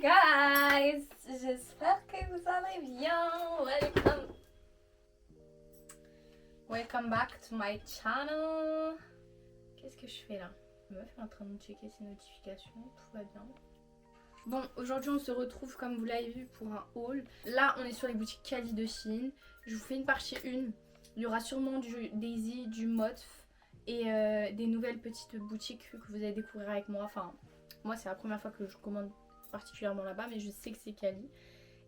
Hi guys, j'espère que vous allez bien. Welcome back to my channel. Qu'est-ce que je fais là? Ma meuf est en train de checker ses notifications, tout va bien. Bon, aujourd'hui on se retrouve comme vous l'avez vu pour un haul. Là on est sur les boutiques Cali de Shein. Je vous fais une partie 1. Il y aura sûrement du Daisy, du Motf et des nouvelles petites boutiques que vous allez découvrir avec moi. Enfin, moi c'est la première fois que je commande particulièrement là-bas, mais je sais que c'est Cali.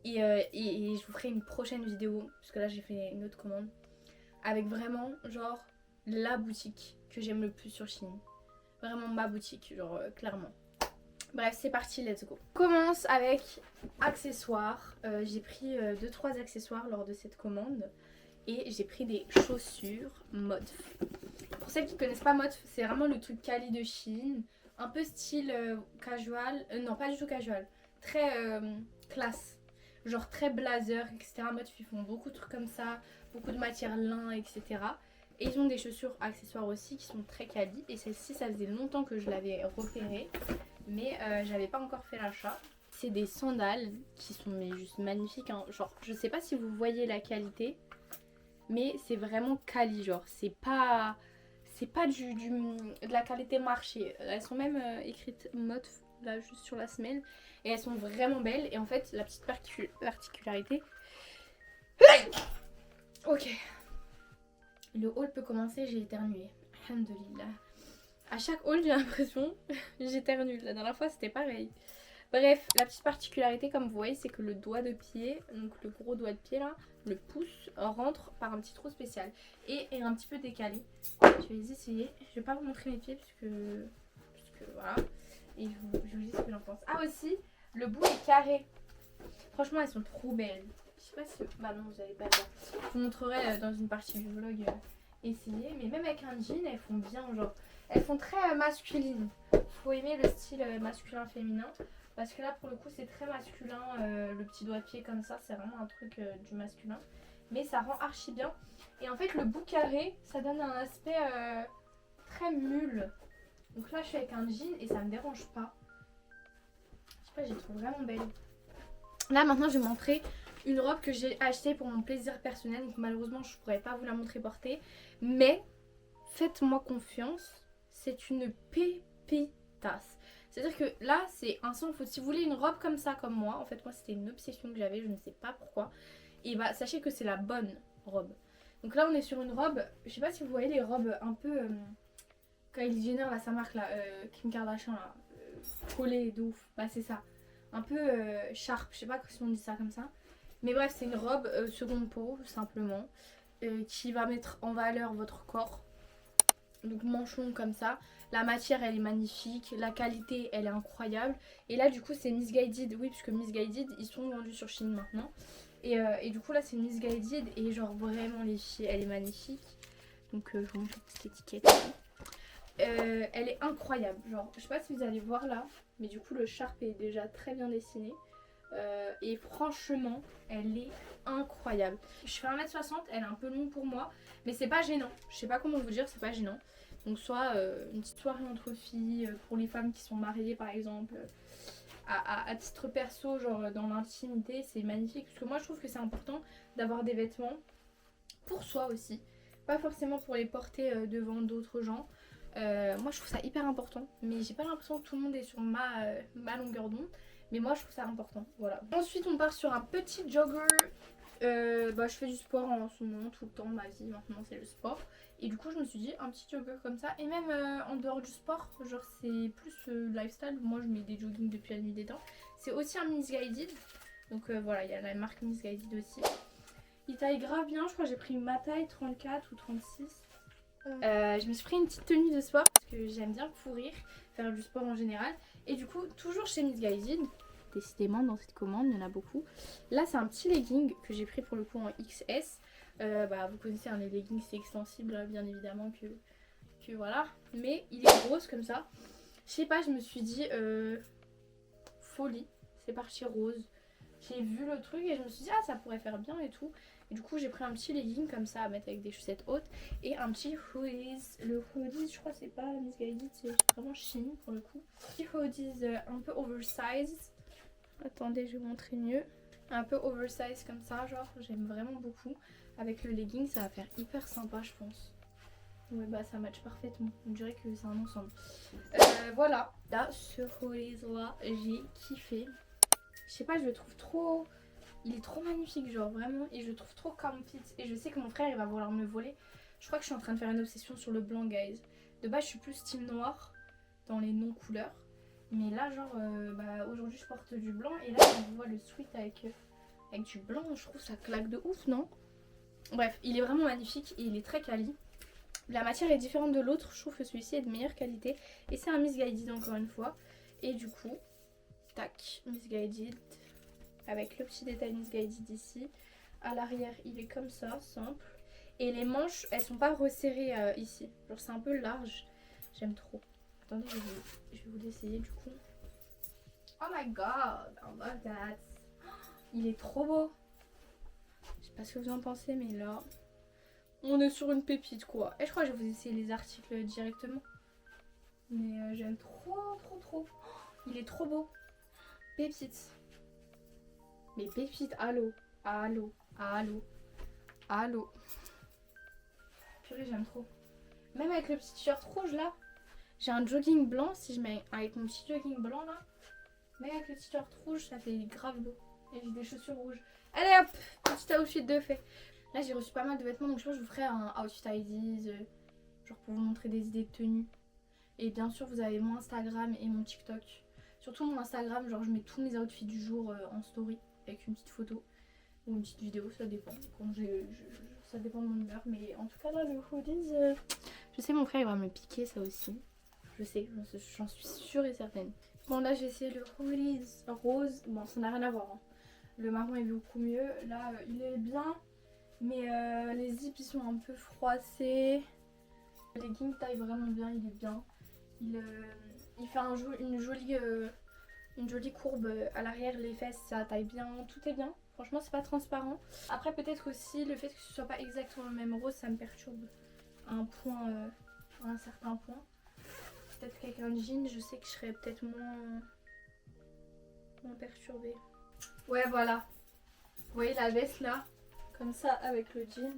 Et je vous ferai une prochaine vidéo, parce que là j'ai fait une autre commande, avec vraiment genre la boutique que j'aime le plus sur Shein. Vraiment ma boutique, genre clairement. Bref, c'est parti, let's go. Commence avec accessoires. J'ai pris 2-3 accessoires lors de cette commande. Et j'ai pris des chaussures Motf. Pour celles qui connaissent pas Motf, c'est vraiment le truc Cali de Shein. Un peu style casual. Non, pas du tout casual. Très classe. Genre très blazer, etc. Motf, ils font beaucoup de trucs comme ça. Beaucoup de matière lin, etc. Et ils ont des chaussures accessoires aussi qui sont très Cali. Et celle-ci, ça faisait longtemps que je l'avais repérée. Mais j'avais pas encore fait l'achat. C'est des sandales qui sont mais juste magnifiques. Hein. Genre, je sais pas si vous voyez la qualité. Mais c'est vraiment Cali, genre. C'est pas de la qualité marché. Elles sont même écrites Motf, là, juste sur la semelle. Et elles sont vraiment belles. Et en fait, la petite particularité... Ok. Le haul peut commencer, j'ai éternué. Alhamdoulilah. À chaque haul, j'ai l'impression j'éternue. La dernière fois, c'était pareil. Bref, la petite particularité, comme vous voyez, c'est que le doigt de pied, donc le gros doigt de pied là, le pouce, rentre par un petit trou spécial et est un petit peu décalé. Je vais les essayer. Je vais pas vous montrer mes pieds parce que voilà. Et je vous dis ce que j'en pense. Ah aussi, le bout est carré. Franchement, elles sont trop belles. Je sais pas si... Bah non, vous allez pas le voir. Je vous montrerai dans une partie du vlog essayer. Mais même avec un jean, elles font bien, genre... Elles font très masculines. Faut aimer le style masculin-féminin. Parce que là, pour le coup, c'est très masculin. Le petit doigt de pied comme ça, c'est vraiment un truc du masculin. Mais ça rend archi bien. Et en fait, le bout carré, ça donne un aspect très mule. Donc là, je suis avec un jean et ça me dérange pas. Je sais pas, je les trouve vraiment belles. Là, maintenant, je vais montrer une robe que j'ai achetée pour mon plaisir personnel. Donc malheureusement, je pourrais pas vous la montrer portée. Mais faites-moi confiance, c'est une pépitasse. C'est-à-dire que là, c'est un sans faute. Si vous voulez une robe comme ça, comme moi, en fait, moi, c'était une obsession que j'avais, je ne sais pas pourquoi. Et bah, sachez que c'est la bonne robe. Donc là, on est sur une robe, je sais pas si vous voyez les robes un peu... Kylie Jenner, là, sa marque, là, Kim Kardashian, là, collée de ouf. Bah, c'est ça. Un peu sharp, je sais pas si on dit ça comme ça. Mais bref, c'est une robe seconde peau, simplement, qui va mettre en valeur votre corps. Donc manchon comme ça. La matière elle est magnifique, la qualité elle est incroyable. Et là du coup c'est Missguided, oui puisque Missguided ils sont vendus sur Shein maintenant. Et du coup là c'est Missguided et genre vraiment les filles elle est magnifique. Donc je vous montre la petite étiquette. Elle est incroyable, genre je sais pas si vous allez voir là, mais du coup le sharp est déjà très bien dessiné. Et franchement elle est incroyable. Je fais 1m60, elle est un peu longue pour moi, mais c'est pas gênant. Je sais pas comment vous dire, c'est pas gênant. Donc soit une petite soirée entre filles, pour les femmes qui sont mariées par exemple, à titre perso, genre dans l'intimité, c'est magnifique. Parce que moi je trouve que c'est important d'avoir des vêtements pour soi aussi. Pas forcément pour les porter devant d'autres gens. Moi je trouve ça hyper important, mais j'ai pas l'impression que tout le monde est sur ma longueur d'onde. Mais moi je trouve ça important, voilà. Ensuite on part sur un petit jogger. Je fais du sport en ce moment, tout le temps, ma vie maintenant c'est le sport. Et du coup je me suis dit un petit jogger comme ça. Et même en dehors du sport, genre c'est plus lifestyle. Moi je mets des joggings depuis la nuit des temps. C'est aussi un Missguided. Donc voilà, il y a la marque Missguided aussi. Il taille grave bien, je crois que j'ai pris ma taille 34 ou 36. Je me suis pris une petite tenue de sport parce que j'aime bien courir, faire du sport en général. Et du coup, toujours chez Missguided, décidément dans cette commande, il y en a beaucoup. Là, c'est un petit legging que j'ai pris pour le coup en XS. Vous connaissez, les leggings c'est extensible, bien évidemment que voilà. Mais il est rose comme ça. Je sais pas, je me suis dit folie, c'est parti rose. J'ai vu le truc et je me suis dit ça pourrait faire bien et tout. Et du coup j'ai pris un petit legging comme ça à mettre avec des chaussettes hautes et un petit hoodies. Le hoodies je crois c'est pas Missguided, c'est vraiment Shein pour le coup. Petit hoodies un peu oversized. Attendez, je vais vous montrer mieux. Un peu oversize comme ça, genre j'aime vraiment beaucoup. Avec le legging, ça va faire hyper sympa, je pense. Ouais, bah ça match parfaitement. On dirait que c'est un ensemble. Voilà. Là, ce Hoodies là, j'ai kiffé. Je sais pas, je le trouve trop... Il est trop magnifique, genre vraiment. Et je le trouve trop comfy. Et je sais que mon frère, il va vouloir me le voler. Je crois que je suis en train de faire une obsession sur le blanc, guys. De base, je suis plus team noir dans les non-couleurs. Mais là, genre, bah, aujourd'hui, je porte du blanc. Et là, on voit le sweat avec du blanc. Je trouve ça claque de ouf, non? Bref, il est vraiment magnifique et il est très quali. La matière est différente de l'autre. Je trouve que celui-ci est de meilleure qualité. Et c'est un Missguided encore une fois. Et du coup, tac, Missguided. Avec le petit détail Missguided ici. À l'arrière, il est comme ça, simple. Et les manches, elles sont pas resserrées ici. Genre, c'est un peu large. J'aime trop. Attendez, je vais vous l'essayer du coup. Oh my god, I love that. Il est trop beau. Je sais pas ce que vous en pensez, mais là, on est sur une pépite quoi. Et je crois que je vais vous essayer les articles directement. Mais j'aime trop, trop, trop. Il est trop beau. Pépite. Mais pépite, allô, allô, allô, allô. Purée, j'aime trop. Même avec le petit t-shirt rouge là. J'ai un jogging blanc, si je mets avec mon petit jogging blanc là. Mais avec le t-shirt rouge, ça fait grave beau. Et j'ai des chaussures rouges. Allez hop, petit outfit de fait. Là j'ai reçu pas mal de vêtements, donc je pense que je vous ferai un outfit ideas. Genre pour vous montrer des idées de tenues. Et bien sûr vous avez mon Instagram et mon TikTok. Surtout mon Instagram, genre je mets tous mes outfits du jour en story. Avec une petite photo. Ou une petite vidéo, ça dépend. Quand ça dépend de mon humeur. Mais en tout cas là le hoodies, je sais mon frère il va me piquer ça aussi. Je sais, j'en suis sûre et certaine. Bon là j'ai essayé le hoodies rose. Bon ça n'a rien à voir. Hein. Le marron est beaucoup mieux. Là il est bien. Mais les zips ils sont un peu froissés. Le legging taille vraiment bien, il est bien. Il fait une jolie courbe à l'arrière, les fesses ça taille bien, tout est bien. Franchement c'est pas transparent. Après peut-être aussi le fait que ce soit pas exactement le même rose ça me perturbe à un certain point. Peut-être qu'avec un jean je sais que je serais peut-être moins perturbée. Ouais voilà. Vous voyez la veste là, comme ça avec le jean,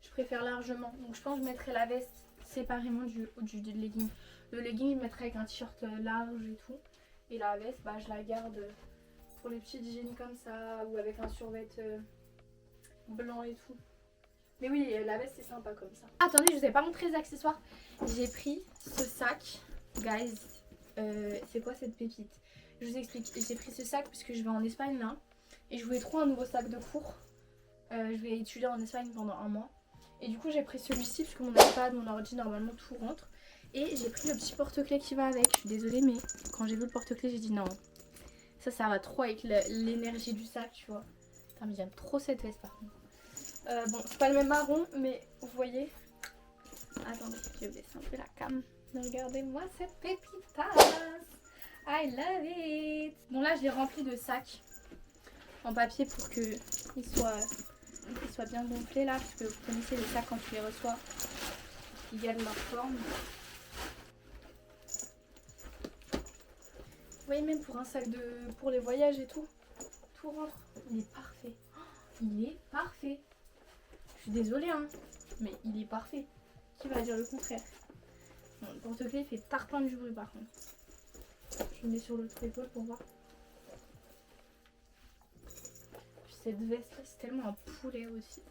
je préfère largement. Donc je pense que je mettrai la veste séparément du legging. Le legging je mettrai avec un t-shirt large et tout. Et la veste bah je la garde pour les petits jeans comme ça ou avec un survêt blanc et tout. Mais oui la veste c'est sympa comme ça. Attendez je vous ai pas montré les accessoires. J'ai pris ce sac. Guys c'est quoi cette pépite? Je vous explique. J'ai pris ce sac puisque je vais en Espagne là. Et je voulais trop un nouveau sac de cours. Je vais étudier en Espagne pendant un mois. Et du coup j'ai pris celui-ci parce que mon iPad, mon ordi normalement tout rentre. Et j'ai pris le petit porte-clés qui va avec. Je suis désolée mais quand j'ai vu le porte-clés j'ai dit non. Ça va trop avec l'énergie du sac tu vois. Putain mais j'aime trop cette veste par contre. Bon c'est pas le même marron mais vous voyez. Attendez je vais vous laisser un peu la cam. Regardez-moi cette pépitasse. I love it. Bon là je l'ai rempli de sacs en papier pour qu'il soit bien gonflé là. Parce que vous connaissez les sacs quand tu les reçois. Ils gardent leur forme. Vous voyez même pour un sac pour les voyages et tout. Tout rentre. Il est parfait. Il est parfait. Je suis désolée hein. Mais il est parfait. Qui va dire le contraire? Bon, le porte-clés fait tarpin du bruit par contre. Je le mets sur l'autre épaule pour voir. Puis cette veste là c'est tellement un poulet aussi.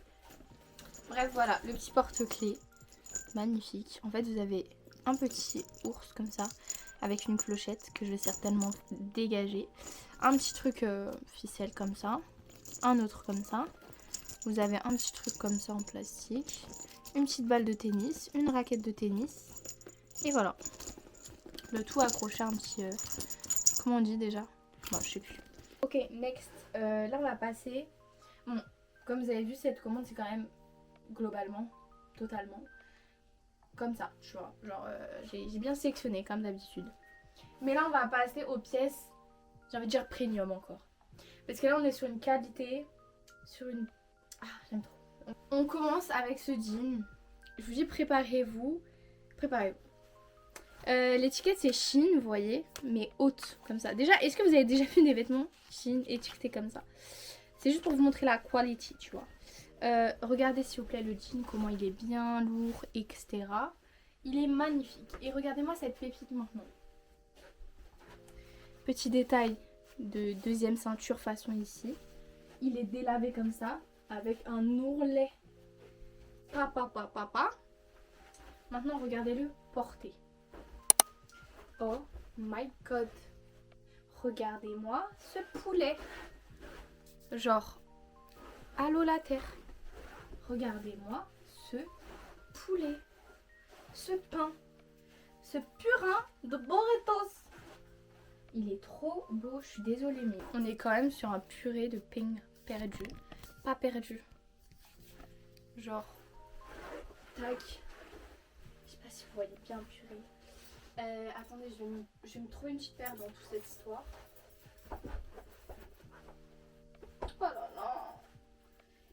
Bref voilà le petit porte-clés. Magnifique. En fait vous avez un petit ours comme ça. Avec une clochette que je vais certainement dégager. Un petit truc ficelle comme ça. Un autre comme ça. Vous avez un petit truc comme ça en plastique. Une petite balle de tennis. Une raquette de tennis. Et voilà. Le tout accroché à un petit... comment on dit déjà? Bon, je sais plus. Ok, next. Là, on va passer... Bon, comme vous avez vu, cette commande, c'est quand même globalement, totalement, comme ça, tu vois. Genre, j'ai bien sélectionné, comme d'habitude. Mais là, on va passer aux pièces, j'ai envie de dire premium encore. Parce que là, on est sur une qualité, sur une... Ah, j'aime trop. On commence avec ce jean. Je vous dis, préparez-vous. Préparez-vous. L'étiquette c'est Shein, vous voyez, mais haute comme ça. Déjà, est-ce que vous avez déjà vu des vêtements Shein étiquetés comme ça? C'est juste pour vous montrer la quality, tu vois. Regardez s'il vous plaît le jean, comment il est bien lourd, etc. Il est magnifique. Et regardez-moi cette pépite maintenant. Petit détail de deuxième ceinture façon ici. Il est délavé comme ça, avec un ourlet. Papa. Maintenant, regardez-le porter. Oh my god. Regardez-moi ce poulet. Genre, allô la terre. Regardez-moi ce poulet. Ce pain. Ce purin de Boretos. Il est trop beau, je suis désolée, mais on est quand même sur un purée de pain perdu. Pas perdu. Genre, tac. Je sais pas si vous voyez bien le purée. Attendez, je vais me trouver une petite paire dans toute cette histoire. Oh là là.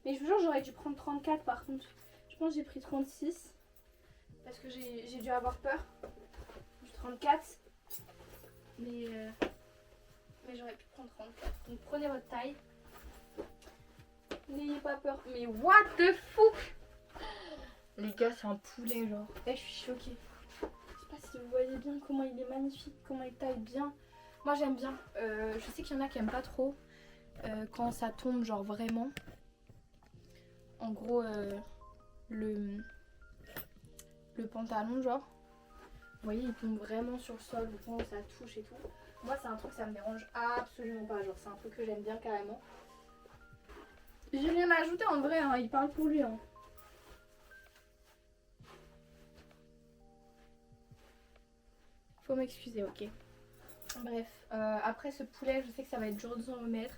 Mais je vous jure, j'aurais dû prendre 34 par contre. Je pense que j'ai pris 36. Parce que j'ai dû avoir peur. Du 34. Mais j'aurais pu prendre 34. Donc prenez votre taille. N'ayez pas peur. Mais what the fuck. Les gars, c'est un poulet genre. Je suis choquée. Je sais pas si vous voyez bien comment il est magnifique, comment il taille bien. Moi j'aime bien. Je sais qu'il y en a qui aiment pas trop quand ça tombe genre vraiment. En gros le pantalon genre. Vous voyez il tombe vraiment sur le sol au point où ça touche et tout. Moi c'est un truc ça me dérange absolument pas. Genre c'est un truc que j'aime bien carrément. J'ai rien à ajouter en vrai, hein, il parle pour lui. Hein. Faut m'excuser, ok. Bref, après ce poulet, je sais que ça va être dur de s'en remettre.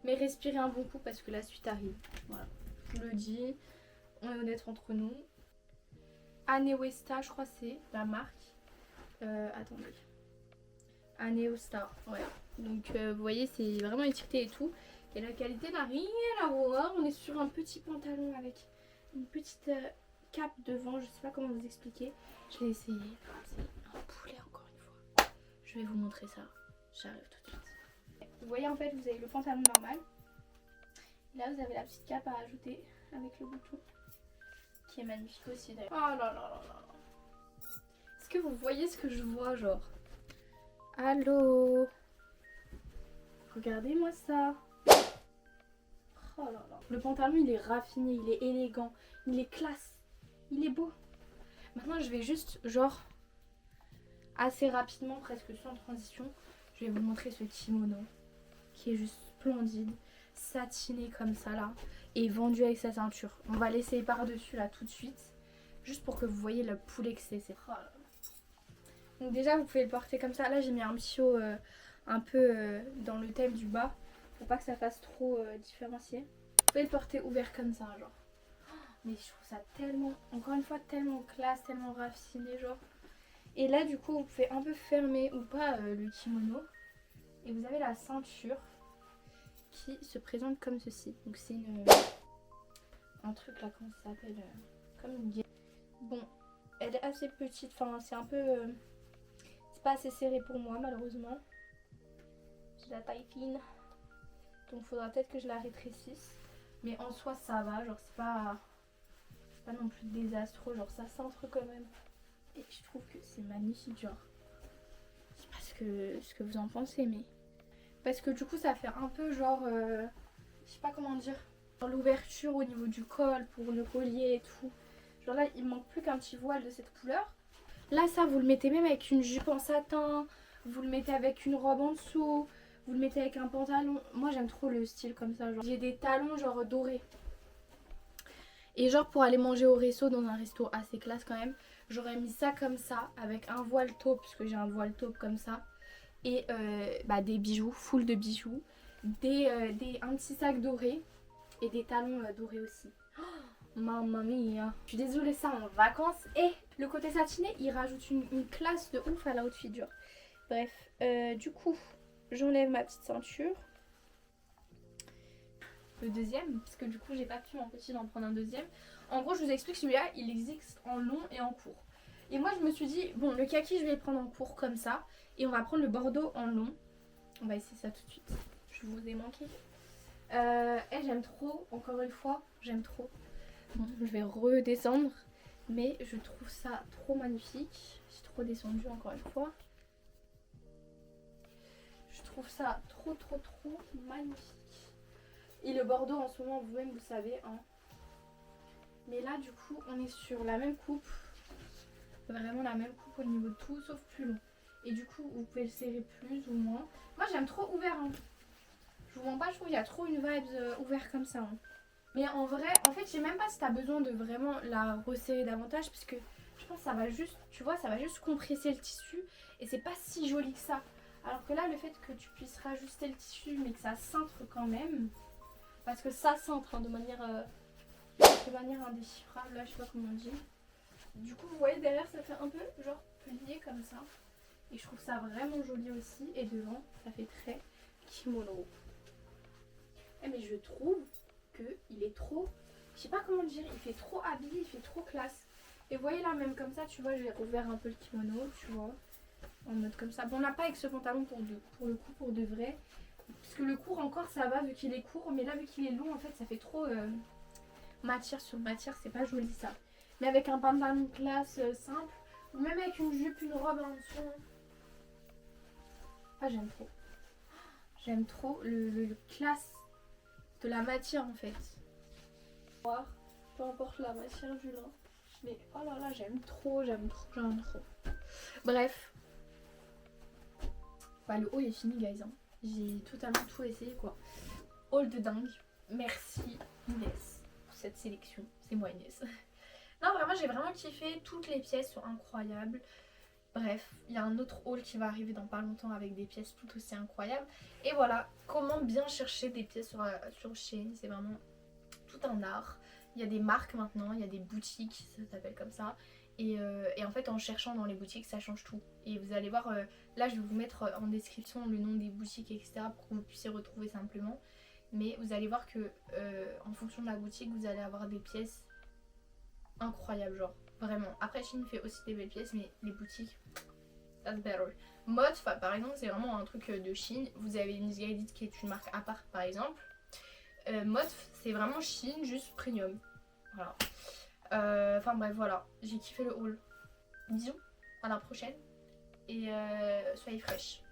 Mais respirez un bon coup parce que la suite arrive. Voilà, je vous le dis. On est honnête entre nous. Aneosta, je crois c'est la marque. Attendez. Aneosta, ouais. Donc vous voyez, c'est vraiment étiqueté et tout. Et la qualité n'a rien à voir. On est sur un petit pantalon avec une petite cape devant. Je sais pas comment vous expliquer. Je vais essayer. C'est un poulet encore une fois. Je vais vous montrer ça. J'arrive tout de suite. Vous voyez en fait, vous avez le pantalon normal. Là, vous avez la petite cape à ajouter avec le bouton. Qui est magnifique aussi d'ailleurs. Oh là là là là. Est-ce que vous voyez ce que je vois genre? Allô? Regardez-moi ça. Oh là là. Le pantalon il est raffiné, il est élégant, il est classe, il est beau. Maintenant je vais juste genre assez rapidement, presque sans transition, je vais vous montrer ce kimono qui est juste splendide, satiné comme ça là et vendu avec sa ceinture. On va l'essayer par-dessus là tout de suite, juste pour que vous voyez le poulet que c'est. Oh là là. Donc déjà vous pouvez le porter comme ça. Là j'ai mis un petit haut un peu dans le thème du bas. Pour pas que ça fasse trop différencier. Vous pouvez le porter ouvert comme ça genre. Mais je trouve ça tellement, encore une fois, tellement classe, tellement raffiné genre. Et là du coup vous pouvez un peu fermer ou pas le kimono. Et vous avez la ceinture qui se présente comme ceci. Donc c'est un truc là, comment ça s'appelle comme une guêpe. Bon, elle est assez petite, enfin c'est un peu... c'est pas assez serré pour moi malheureusement. J'ai la taille fine. Donc faudra peut-être que je la rétrécisse. Mais en soi ça va, genre c'est pas non plus désastreux, genre ça centre quand même. Et je trouve que c'est magnifique genre. Je sais pas ce que vous en pensez mais... Parce que du coup ça fait un peu genre... je sais pas comment dire. L'ouverture au niveau du col pour le collier et tout. Genre là il manque plus qu'un petit voile de cette couleur. Là ça vous le mettez même avec une jupe en satin. Vous le mettez avec une robe en dessous. Vous le mettez avec un pantalon. Moi j'aime trop le style comme ça. J'ai des talons genre dorés. Et genre pour aller manger au resto, dans un resto assez classe quand même, j'aurais mis ça comme ça avec un voile taupe, parce que j'ai un voile taupe comme ça. Et des bijoux, full de bijoux. Un petit sac doré. Et des talons dorés aussi. Oh, mamma mia. Je suis désolée, ça en vacances. Et le côté satiné, il rajoute une classe de ouf à l'outfit genre. Bref, du coup... J'enlève ma petite ceinture. Le deuxième, parce que du coup j'ai pas pu m'empêcher d'en prendre un deuxième. En gros je vous explique, celui-là il existe en long et en court. Et moi je me suis dit, bon le kaki je vais le prendre en court comme ça. Et on va prendre le bordeaux en long. On va essayer ça tout de suite. Je vous ai manqué. Et j'aime trop, encore une fois, j'aime trop. Bon, je vais redescendre. Mais je trouve ça trop magnifique. J'ai trop descendu encore une fois. Je trouve ça trop magnifique. Et le bordeaux en ce moment, vous-même vous le savez. Hein. Mais là du coup, on est sur la même coupe. Vraiment la même coupe au niveau de tout, sauf plus long. Et du coup, vous pouvez le serrer plus ou moins. Moi j'aime trop ouvert. Hein. Je vous mens pas, je trouve qu'il y a trop une vibe ouvert comme ça. Hein. Mais en vrai, en fait, je sais même pas si t'as besoin de vraiment la resserrer davantage. Parce que je pense que ça va juste, tu vois, ça va juste compresser le tissu. Et c'est pas si joli que ça. Alors que là, le fait que tu puisses rajuster le tissu, mais que ça cintre quand même. Parce que ça cintre hein, de manière indéchiffrable. Là, je sais pas comment on dit. Du coup, vous voyez, derrière, ça fait un peu genre plié comme ça. Et je trouve ça vraiment joli aussi. Et devant, ça fait très kimono. Mais je trouve qu'il est trop, je sais pas comment dire, il fait trop habillé, il fait trop classe. Et vous voyez là, même comme ça, tu vois, j'ai rouvert un peu le kimono, tu vois, en mode comme ça. Bon, on n'a pas avec ce pantalon pour le coup, pour de vrai. Parce que le court encore, ça va vu qu'il est court. Mais là, vu qu'il est long, en fait, ça fait trop matière sur matière, c'est pas joli ça. Mais avec un pantalon classe simple, ou même avec une jupe, une robe en dessous. Ah, j'aime trop. J'aime trop le classe de la matière en fait. Peu importe la matière du lin. Mais oh là là, j'aime trop. Bref. Bah, le haut est fini, guys. Hein. J'ai totalement tout essayé quoi. Haul de dingue. Merci Inès pour cette sélection. C'est moi Inès. Non, vraiment, j'ai vraiment kiffé. Toutes les pièces sont incroyables. Bref, il y a un autre haul qui va arriver dans pas longtemps avec des pièces tout aussi incroyables. Et voilà, comment bien chercher des pièces sur Shein. C'est vraiment tout un art. Il y a des marques maintenant, il y a des boutiques, ça s'appelle comme ça. Et en fait, en cherchant dans les boutiques, ça change tout. Et vous allez voir, là je vais vous mettre en description le nom des boutiques, etc. pour que vous puissiez retrouver simplement. Mais vous allez voir que en fonction de la boutique, vous allez avoir des pièces incroyables, genre. Vraiment. Après, Shein fait aussi des belles pièces, mais les boutiques, that's better. Mode, par exemple, c'est vraiment un truc de Shein. Vous avez Missguided qui est une marque à part, par exemple. Mode, c'est vraiment Shein, juste premium. Voilà. Enfin bref, voilà. J'ai kiffé le haul. Bisous, à la prochaine. Et soyez fraîches.